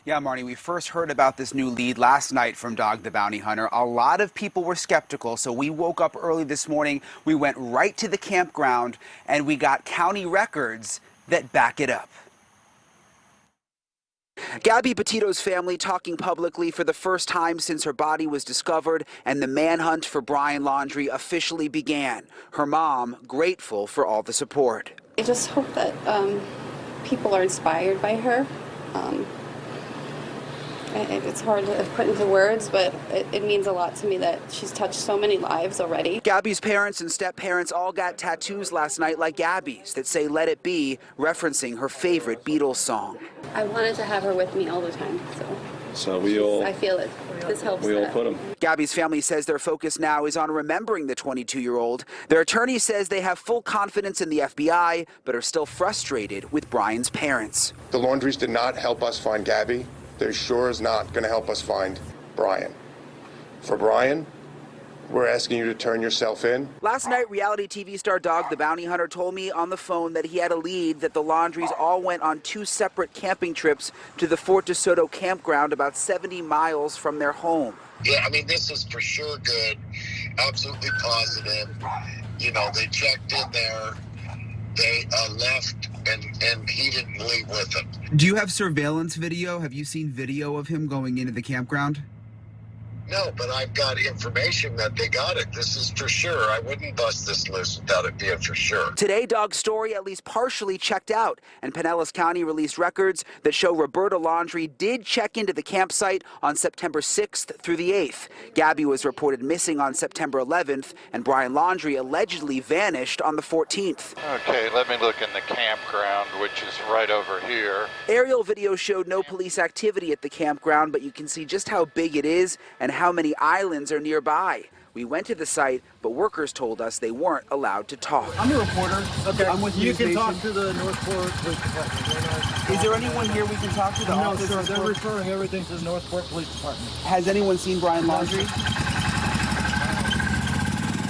Yeah, Marnie, we first heard about this new lead last night from Dog the Bounty Hunter. A lot of people were skeptical, so we woke up early this morning. We went right to the campground, and we got county records that back it up. Gabby Petito's family talking publicly for the first time since her body was discovered and the manhunt for Brian Laundrie officially began. Her mom grateful for all the support. I just hope that people are inspired by her. It's hard to put into words, but it means a lot to me that she's touched so many lives already. Gabby's parents and step-parents all got tattoos last night like Gabby's that say "Let It Be," referencing her favorite Beatles song. I wanted to have her with me all the time, so we all, I feel it. This helps. We all put them. Gabby's family says their focus now is on remembering the 22-year-old. Their attorney says they have full confidence in the FBI, but are still frustrated with Brian's parents. The Laundries did not help us find Gabby. They're sure is not going to help us find Brian. For Brian, we're asking you to turn yourself in. Last night, reality TV star Dog the Bounty Hunter told me on the phone that he had a lead that the Laundries all went on 2 separate camping trips to the Fort DeSoto campground about 70 miles from their home. Yeah, I mean, this is for sure good, absolutely positive. You know, they checked in there, they left, and he didn't leave with them. Do you have surveillance video? Have you seen video of him going into the campground? No, but I've got information that they got it. This is for sure. I wouldn't bust this loose without it being for sure. Today, Dog's story at least partially checked out, and Pinellas County released records that show Roberta Laundrie did check into the campsite on September 6th through the 8th. Gabby was reported missing on September 11th, and Brian Laundrie allegedly vanished on the 14th. Okay, let me look in the campground, which is right over here. Aerial video showed no police activity at the campground, but you can see just how big it is and how many islands are nearby. We went to the site, but workers told us they weren't allowed to talk. I'm a reporter. Okay. I'm with you. Can talk to the Northport Police Department. Is there anyone here we can talk to? No, sir. They're referring everything to the Northport Police Department. Has anyone seen Brian Laundrie?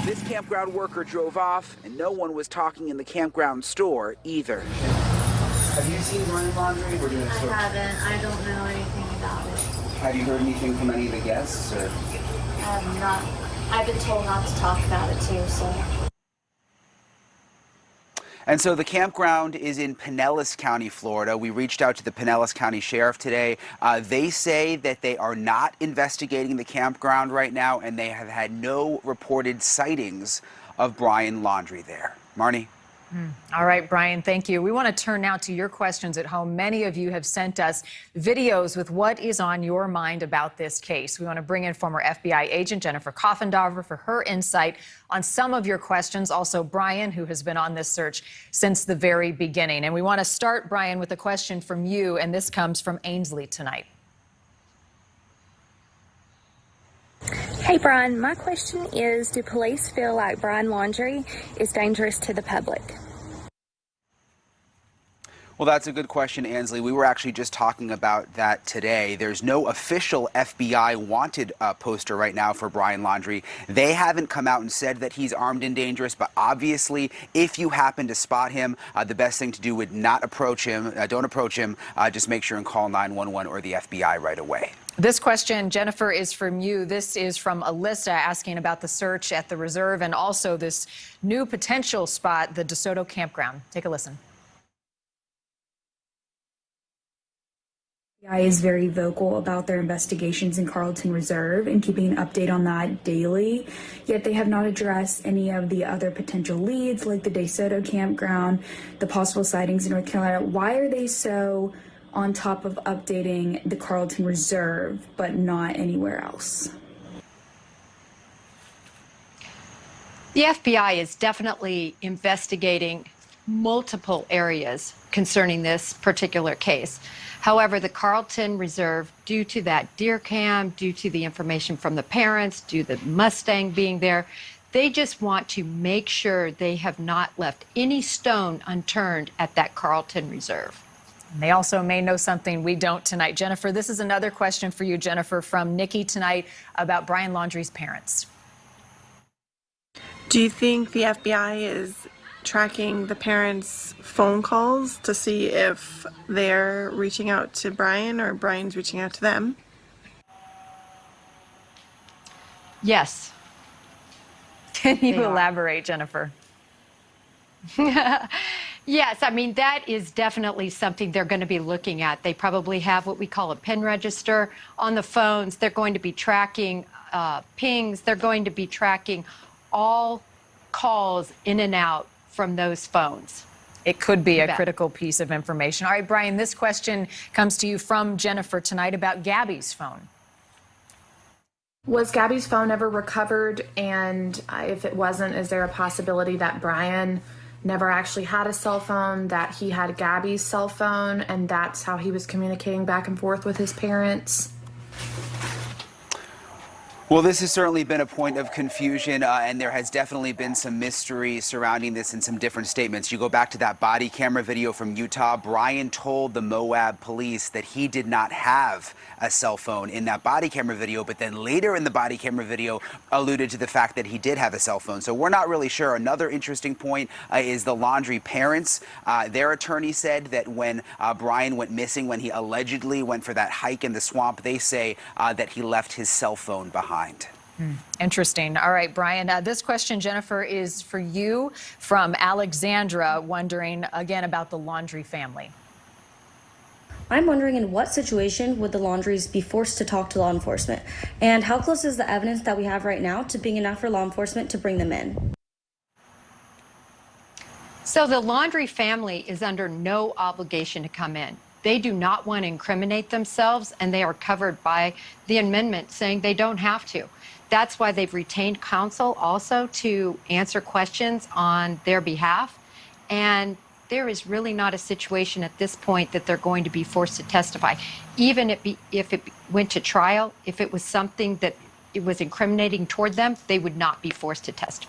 This campground worker drove off, and no one was talking in the campground store either. Have you seen Brian Laundrie? We're doing I haven't. I don't know anything about it. Have you heard anything from any of the guests? Or? I've been told not to talk about it too, so. And so the campground is in Pinellas County, Florida. We reached out to the Pinellas County Sheriff today. They say that they are not investigating the campground right now, and they have had no reported sightings of Brian Laundrie there. Marnie? All right, Brian, thank you. We want to turn now to your questions at home. Many of you have sent us videos with what is on your mind about this case. We want to bring in former FBI agent Jennifer Coffindaffer for her insight on some of your questions. Also, Brian, who has been on this search since the very beginning. And we want to start, Brian, with a question from you, and this comes from Ainsley tonight. Hey, Brian, my question is, do police feel like Brian Laundrie is dangerous to the public? Well, that's a good question, Ainsley. We were actually just talking about that today. There's no official FBI wanted poster right now for Brian Laundrie. They haven't come out and said that he's armed and dangerous, but obviously, if you happen to spot him, the best thing to do would not approach him. Don't approach him. Just make sure and call 911 or the FBI right away. This question, Jennifer, is from you. This is from Alyssa asking about the search at the reserve and also this new potential spot, the DeSoto campground. Take a listen. The FBI is very vocal about their investigations in Carlton Reserve and keeping an update on that daily, yet they have not addressed any of the other potential leads like the DeSoto campground, the possible sightings in North Carolina. Why are they so on top of updating the Carlton Reserve but not anywhere else? The FBI is definitely investigating multiple areas concerning this particular case. However, the Carlton Reserve, due to that deer cam, due to the information from the parents, due to the Mustang being there, they just want to make sure they have not left any stone unturned at that Carlton Reserve. They also may know something we don't tonight. Jennifer, this is another question for you, Jennifer, from Nikki tonight about Brian Laundrie's parents. Do you think the FBI is tracking the parents' phone calls to see if they're reaching out to Brian or Brian's reaching out to them? Yes. Can you They are. elaborate, Jennifer? Yes, I mean, that is definitely something they're going to be looking at. They probably have what we call a PIN register on the phones. They're going to be tracking pings. They're going to be tracking all calls in and out from those phones. It could be a critical piece of information. All right, Brian, this question comes to you from Jennifer tonight about Gabby's phone. Was Gabby's phone ever recovered? And if it wasn't, is there a possibility that Brian never actually had a cell phone, that he had Gabby's cell phone, and that's how he was communicating back and forth with his parents? Well, this has certainly been a point of confusion, and there has definitely been some mystery surrounding this in some different statements. You go back to that body camera video from Utah. Brian told the Moab police that he did not have a cell phone in that body camera video, but then later in the body camera video alluded to the fact that he did have a cell phone. So we're not really sure. Another interesting point is the Laundrie parents. Their attorney said that when Brian went missing, when he allegedly went for that hike in the swamp, they say that he left his cell phone behind. Interesting. All right, Brian, this question, Jennifer, is for you from Alexandra, wondering again about the Laundrie family. I'm wondering, in what situation would the Laundries be forced to talk to law enforcement? And how close is the evidence that we have right now to being enough for law enforcement to bring them in? So the Laundrie family is under no obligation to come in. They do not want to incriminate themselves, and they are covered by the amendment saying they don't have to. That's why they've retained counsel also to answer questions on their behalf. And there is really not a situation at this point that they're going to be forced to testify. Even if it went to trial, if it was something that it was incriminating toward them, they would not be forced to testify.